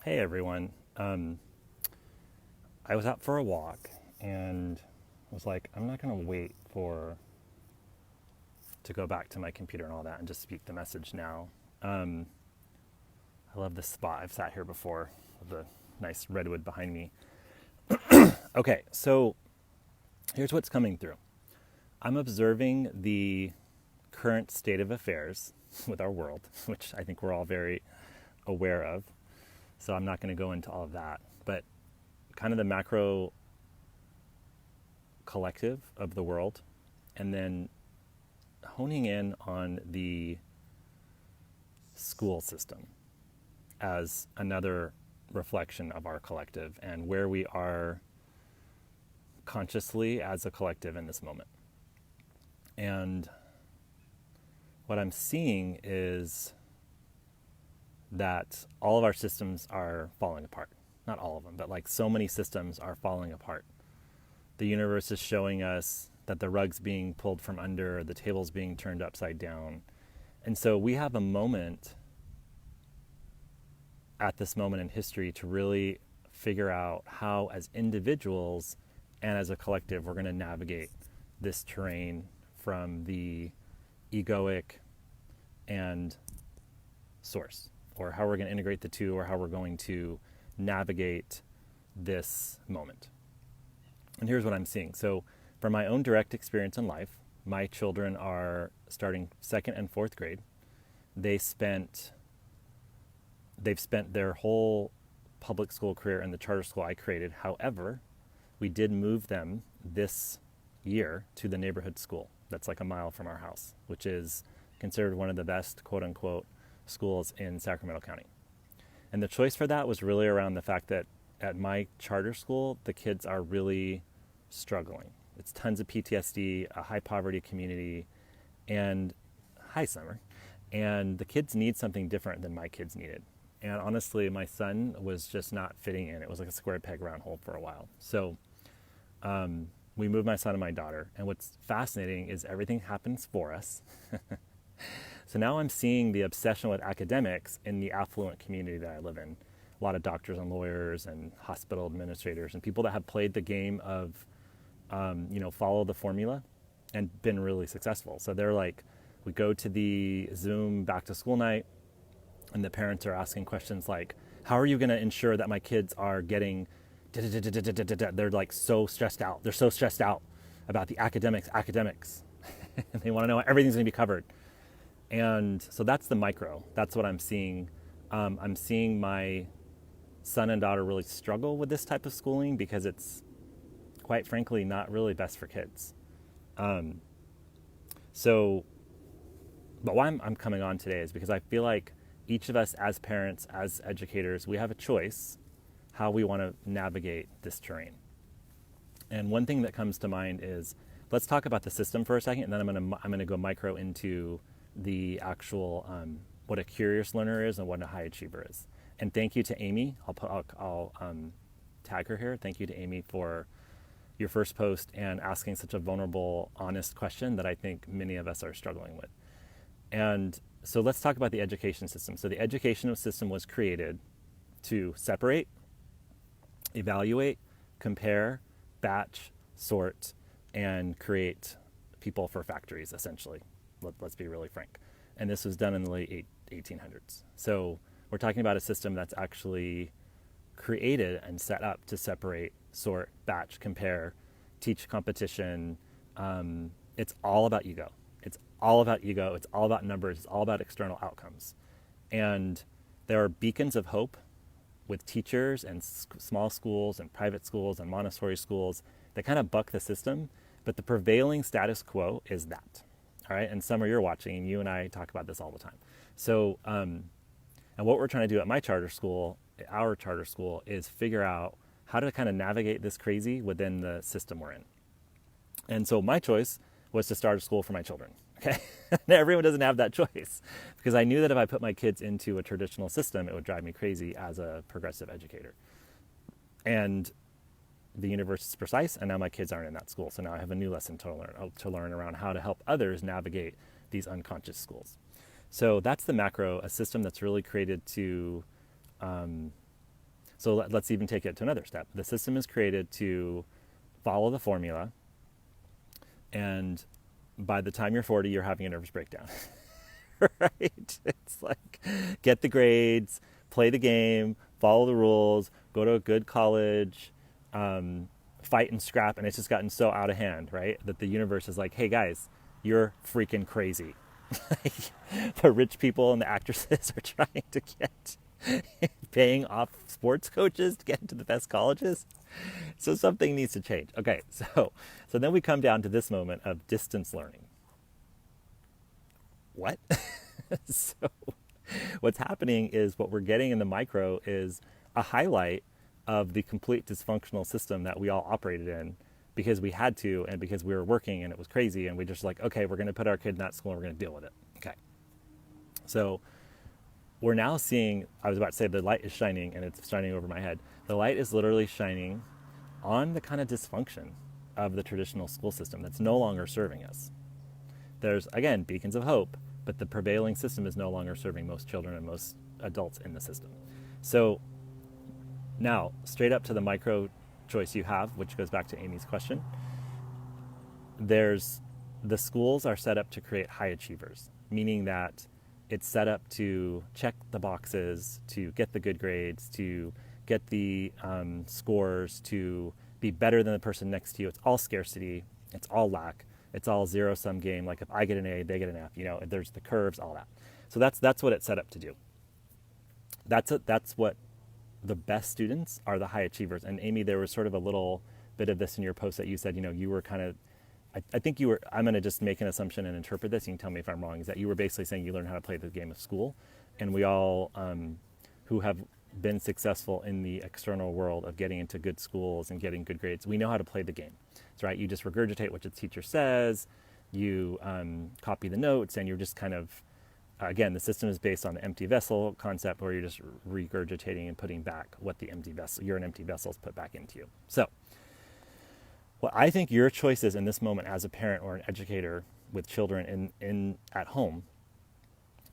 Hey everyone. I was out for a walk and was like, I'm not going to wait for to go back to my computer and all that and just speak the message now. Um, I love this spot. I've sat here before with the nice redwood behind me. Okay, so here's what's coming through. I'm observing the current state of affairs with our world, which I think we're all very aware of. So I'm not going to go into all of that. But kind of the macro collective of the world, and then honing in on the school system as another reflection of our collective and where we are consciously as a collective in this moment. And what I'm seeing is that all of our systems are falling apart. Not all of them, but like so many systems are falling apart. The universe is showing us that the rug's being pulled from under, the table's being turned upside down. And so we have a moment at this moment in history to really figure out how, as individuals and as a collective, we're going to navigate this terrain from the egoic and source, or how we're going to integrate the two, or how we're going to navigate this moment. And here's what I'm seeing. So from my own direct experience in life, my children are starting second and fourth grade. They've spent their whole public school career in the charter school I created. However, we did move them this year to the neighborhood school that's like a mile from our house, which is considered one of the best, quote unquote, schools in Sacramento County. And the choice for that was really around the fact that at my charter school, the kids are really struggling. It's tons of PTSD, a high poverty community, and hi, Summer. And the kids need something different than my kids needed. And honestly, my son was just not fitting in. It was like a square peg round hole for a while. So we moved my son and my daughter. And what's fascinating is everything happens for us. So now I'm seeing the obsession with academics in the affluent community that I live in. A lot of doctors and lawyers and hospital administrators and people that have played the game of, follow the formula and been really successful. So they're like, we go to the Zoom back to school night and the parents are asking questions like, how are you going to ensure that my kids are getting, they're like so stressed out. They're so stressed out about the academics. And they want to know how everything's going to be covered. And so that's the micro. That's what I'm seeing. I'm seeing my son and daughter really struggle with this type of schooling because it's, quite frankly, not really best for kids. But why I'm coming on today is because I feel like each of us as parents, as educators, we have a choice how we want to navigate this terrain. And one thing that comes to mind is, let's talk about the system for a second, and then I'm going to go micro into the actual what a curious learner is and what a high achiever is. And thank you to Amy. I'll tag her here. Thank you to Amy for your first post and asking such a vulnerable, honest question that I think many of us are struggling with. And so let's talk about the education system. So the educational system was created to separate, evaluate, compare, batch, sort, and create people for factories, essentially. Let's be really frank. And this was done in the late 1800s. So we're talking about a system that's actually created and set up to separate, sort, batch, compare, teach competition. It's all about ego. It's all about ego. It's all about numbers. It's all about external outcomes. And there are beacons of hope with teachers and small schools and private schools and Montessori schools that kind of buck the system. But the prevailing status quo is that. All right, and Summer, you're watching, and you and I talk about this all the time. So, and what we're trying to do at our charter school, is figure out how to kind of navigate this crazy within the system we're in. And so my choice was to start a school for my children, okay? Everyone doesn't have that choice, because I knew that if I put my kids into a traditional system, it would drive me crazy as a progressive educator. And the universe is precise, and now my kids aren't in that school. So now I have a new lesson to learn around how to help others navigate these unconscious schools. So that's the macro, a system that's really created to So let's even take it to another step. The system is created to follow the formula, and by the time you're 40, you're having a nervous breakdown. Right? It's like, get the grades, play the game, follow the rules, go to a good college, fight and scrap, and it's just gotten so out of hand, right? That the universe is like, hey guys, you're freaking crazy. The rich people and the actresses are trying to get paying off sports coaches to get into the best colleges. So something needs to change. Okay, so then we come down to this moment of distance learning. What? So what's happening is what we're getting in the micro is a highlight of the complete dysfunctional system that we all operated in because we had to and because we were working and it was crazy, and we just like, okay, we're going to put our kid in that school and we're going to deal with it. Okay. So we're now seeing, I was about to say the light is shining and it's shining over my head. The light is literally shining on the kind of dysfunction of the traditional school system that's no longer serving us. There's, again, beacons of hope, but the prevailing system is no longer serving most children and most adults in the system. So now, straight up to the micro choice you have, which goes back to Amy's question, the schools are set up to create high achievers, meaning that it's set up to check the boxes, to get the good grades, to get the scores, to be better than the person next to you. It's all scarcity. It's all lack. It's all zero-sum game. Like if I get an A, they get an F. There's the curves, all that. So that's what it's set up to do. That's what the best students are, the high achievers. And Amy, there was sort of a little bit of this in your post that you said, you were kind of, I think you were, I'm going to just make an assumption and interpret this. You can tell me if I'm wrong, is that you were basically saying you learned how to play the game of school. And we all who have been successful in the external world of getting into good schools and getting good grades, we know how to play the game. That's right. You just regurgitate what the teacher says, you copy the notes, and you're just kind of, again, the system is based on the empty vessel concept where you're just regurgitating and putting back what the empty vessel, you're an empty vessel, is put back into you. So what I think your choice is in this moment as a parent or an educator with children in at home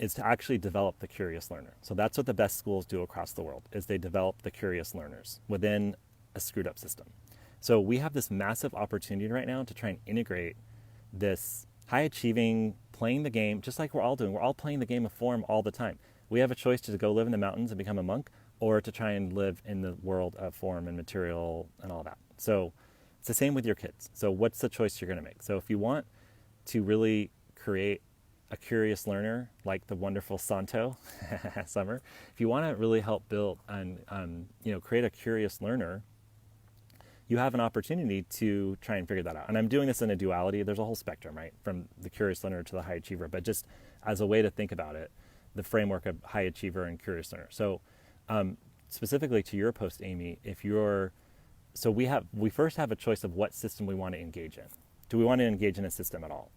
is to actually develop the curious learner. So that's what the best schools do across the world, is they develop the curious learners within a screwed up system. So we have this massive opportunity right now to try and integrate this high achieving, playing the game, just like we're all doing. We're all playing the game of form all the time. We have a choice to go live in the mountains and become a monk, or to try and live in the world of form and material and all that. So it's the same with your kids. So what's the choice you're going to make? So if you want to really create a curious learner like the wonderful Santo Summer, if you want to really help build and create a curious learner, you have an opportunity to try and figure that out. And I'm doing this in a duality. There's a whole spectrum, right? From the curious learner to the high achiever, but just as a way to think about it, the framework of high achiever and curious learner. So specifically to your post, Amy, we first have a choice of what system we want to engage in. Do we want to engage in a system at all?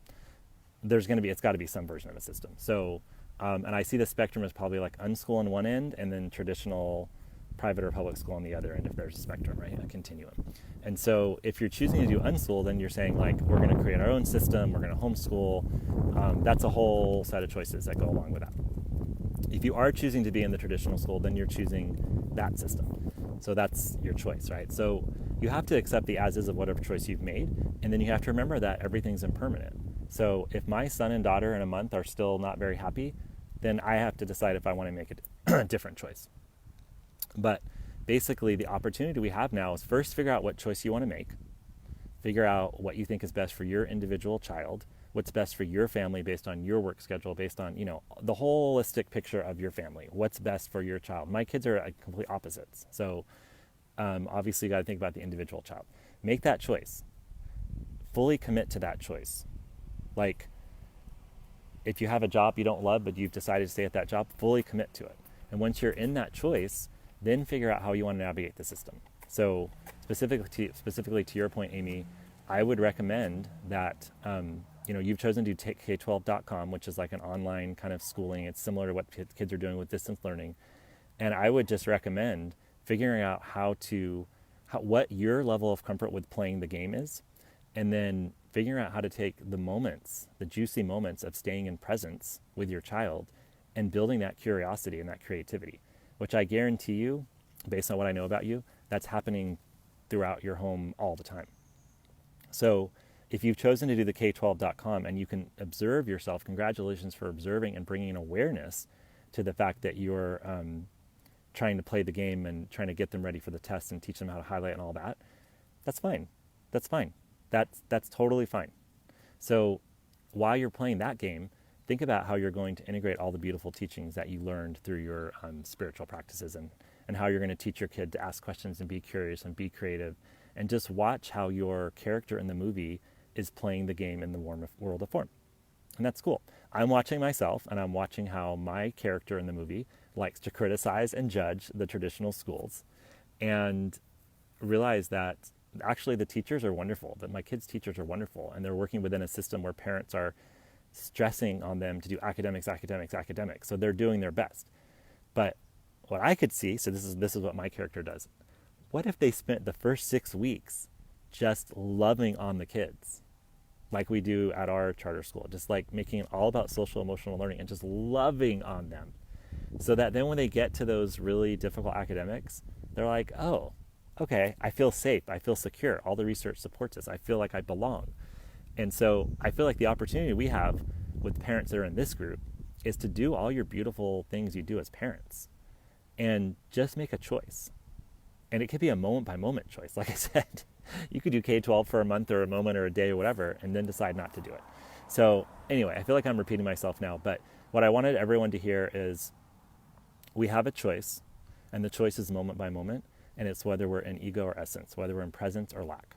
It's got to be some version of a system. So, and I see the spectrum as probably like unschool on one end and then traditional private or public school on the other end, if there's a spectrum, right? A continuum. And so if you're choosing to do unschool, then you're saying like, we're going to create our own system, we're going to homeschool. That's a whole set of choices that go along with that. If you are choosing to be in the traditional school, then you're choosing that system. So that's your choice, right? So you have to accept the as is of whatever choice you've made. And then you have to remember that everything's impermanent. So if my son and daughter in a month are still not very happy, then I have to decide if I want to make a different choice. But basically the opportunity we have now is first figure out what choice you want to make, figure out what you think is best for your individual child, what's best for your family based on your work schedule, based on, the holistic picture of your family, what's best for your child. My kids are complete opposites. So obviously you got to think about the individual child. Make that choice. Fully commit to that choice. Like if you have a job you don't love, but you've decided to stay at that job, fully commit to it. And once you're in that choice, then figure out how you want to navigate the system. So specifically to your point, Amy, I would recommend that, you've chosen to take K12.com, which is like an online kind of schooling. It's similar to what kids are doing with distance learning. And I would just recommend figuring out what your level of comfort with playing the game is, and then figuring out how to take the juicy moments of staying in presence with your child and building that curiosity and that creativity, which I guarantee you based on what I know about you, that's happening throughout your home all the time. So if you've chosen to do the K12.com and you can observe yourself, congratulations for observing and bringing awareness to the fact that you're trying to play the game and trying to get them ready for the test and teach them how to highlight and all that. That's fine. That's fine. That's totally fine. So while you're playing that game, think about how you're going to integrate all the beautiful teachings that you learned through your spiritual practices, and how you're going to teach your kid to ask questions and be curious and be creative, and just watch how your character in the movie is playing the game in the world of form. And that's cool. I'm watching myself, and I'm watching how my character in the movie likes to criticize and judge the traditional schools, and realize that actually the teachers are wonderful, that my kids' teachers are wonderful, and they're working within a system where parents are stressing on them to do academics. So they're doing their best. But what I could see, so this is what my character does. What if they spent the first 6 weeks just loving on the kids, like we do at our charter school, just like making it all about social emotional learning and just loving on them, so that then when they get to those really difficult academics, they're like, oh, okay, I feel safe, I feel secure, all the research supports this, I feel like I belong. And so I feel like the opportunity we have with parents that are in this group is to do all your beautiful things you do as parents and just make a choice. And it could be a moment by moment choice. Like I said, you could do K-12 for a month or a moment or a day or whatever, and then decide not to do it. So anyway, I feel like I'm repeating myself now, but what I wanted everyone to hear is we have a choice, and the choice is moment by moment, and it's whether we're in ego or essence, whether we're in presence or lack.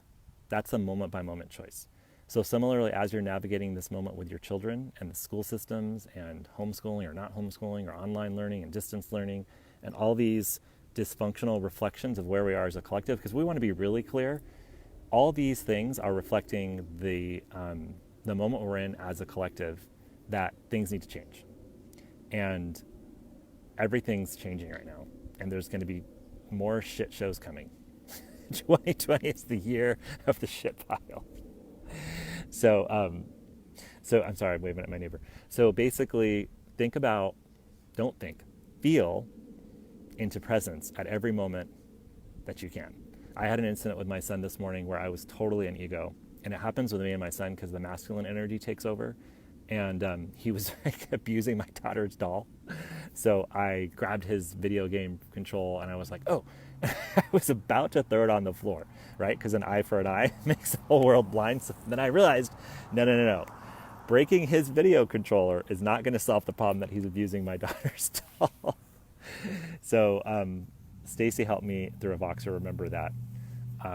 That's a moment by moment choice. So similarly, as you're navigating this moment with your children and the school systems and homeschooling or not homeschooling or online learning and distance learning and all these dysfunctional reflections of where we are as a collective, because we want to be really clear, all these things are reflecting the moment we're in as a collective, that things need to change. And everything's changing right now. And there's going to be more shit shows coming. 2020 is the year of the shit pile. So I'm sorry, I'm waving at my neighbor. So basically, feel into presence at every moment that you can. I had an incident with my son this morning where I was totally in ego, and it happens with me and my son because the masculine energy takes over, and he was like abusing my daughter's doll. So I grabbed his video game control and I was like, oh, I was about to throw it on the floor, right? Because an eye for an eye makes the whole world blind. So then I realized, no. Breaking his video controller is not going to solve the problem that he's abusing my daughter's doll. So Stacy helped me through a Voxer remember that.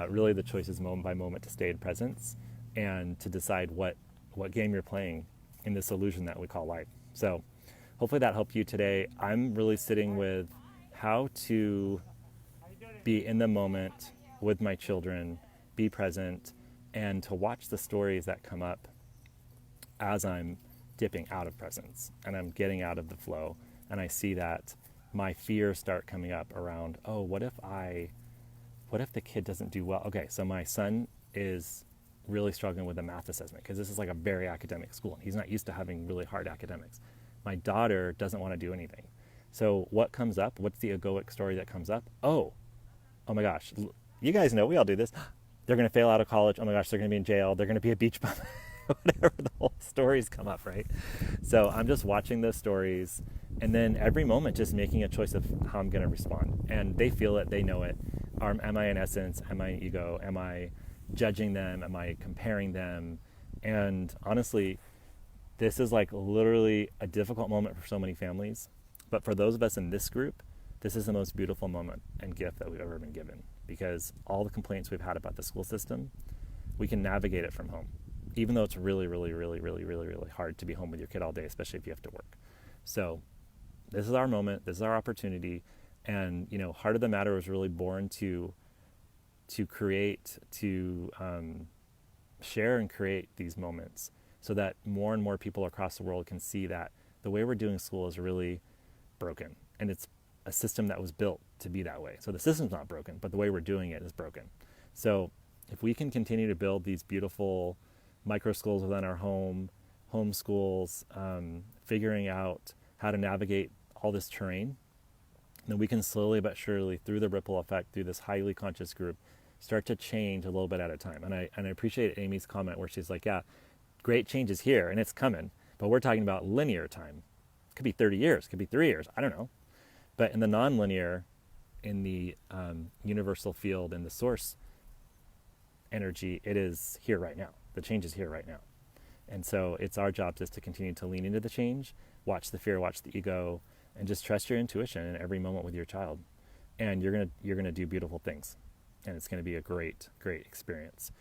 Really the choice is moment by moment to stay in presence and to decide what game you're playing in this illusion that we call life. So hopefully that helped you today. I'm really sitting with how to be in the moment with my children, be present, and to watch the stories that come up as I'm dipping out of presence and I'm getting out of the flow. And I see that my fears start coming up around, oh, what if the kid doesn't do well? Okay, so my son is really struggling with the math assessment because this is like a very academic school. He's not used to having really hard academics. My daughter doesn't want to do anything. So what comes up? What's the egoic story that comes up? Oh my gosh, you guys know we all do this. They're going to fail out of college. Oh my gosh, they're going to be in jail. They're going to be a beach bum. Whatever, the whole stories come up, right? So I'm just watching those stories, and then every moment just making a choice of how I'm going to respond. And they feel it, they know it. Am I in essence? Am I in ego? Am I judging them? Am I comparing them? And honestly, this is like literally a difficult moment for so many families. But for those of us in this group, this is the most beautiful moment and gift that we've ever been given, because all the complaints we've had about the school system, we can navigate it from home, even though it's really, really, really, really, really, really hard to be home with your kid all day, especially if you have to work. So this is our moment. This is our opportunity. And, Heart of the Matter was really born to create, to share and create these moments so that more and more people across the world can see that the way we're doing school is really broken. And it's a system that was built to be that way. So the system's not broken, but the way we're doing it is broken. So if we can continue to build these beautiful micro schools within our home schools, figuring out how to navigate all this terrain then we can slowly but surely, through the ripple effect, through this highly conscious group, start to change a little bit at a time. And I appreciate Amy's comment where she's like, yeah, great change is here and it's coming, but we're talking about linear time. It could be 30 years, it could be 3 years, I don't know. But in the non-linear, in the universal field, in the source energy, it is here right now. The change is here right now. And so it's our job just to continue to lean into the change, watch the fear, watch the ego, and just trust your intuition in every moment with your child. And you're gonna do beautiful things. And it's gonna be a great, great experience.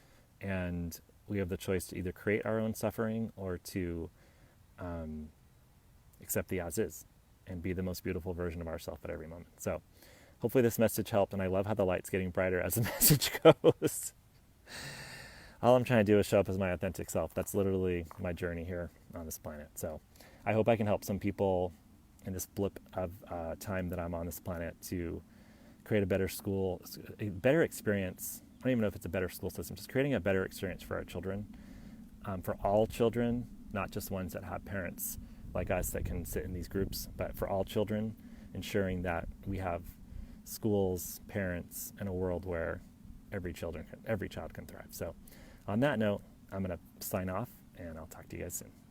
And we have the choice to either create our own suffering or to accept the as is and be the most beautiful version of ourselves at every moment. So hopefully this message helped, and I love how the light's getting brighter as the message goes. All I'm trying to do is show up as my authentic self. That's literally my journey here on this planet. So I hope I can help some people in this blip of time that I'm on this planet to create a better school, a better experience. I don't even know if it's a better school system, just creating a better experience for our children, for all children, not just ones that have parents like us that can sit in these groups, but for all children, ensuring that we have schools, parents, and a world where every child can thrive. So on that note, I'm going to sign off, and I'll talk to you guys soon.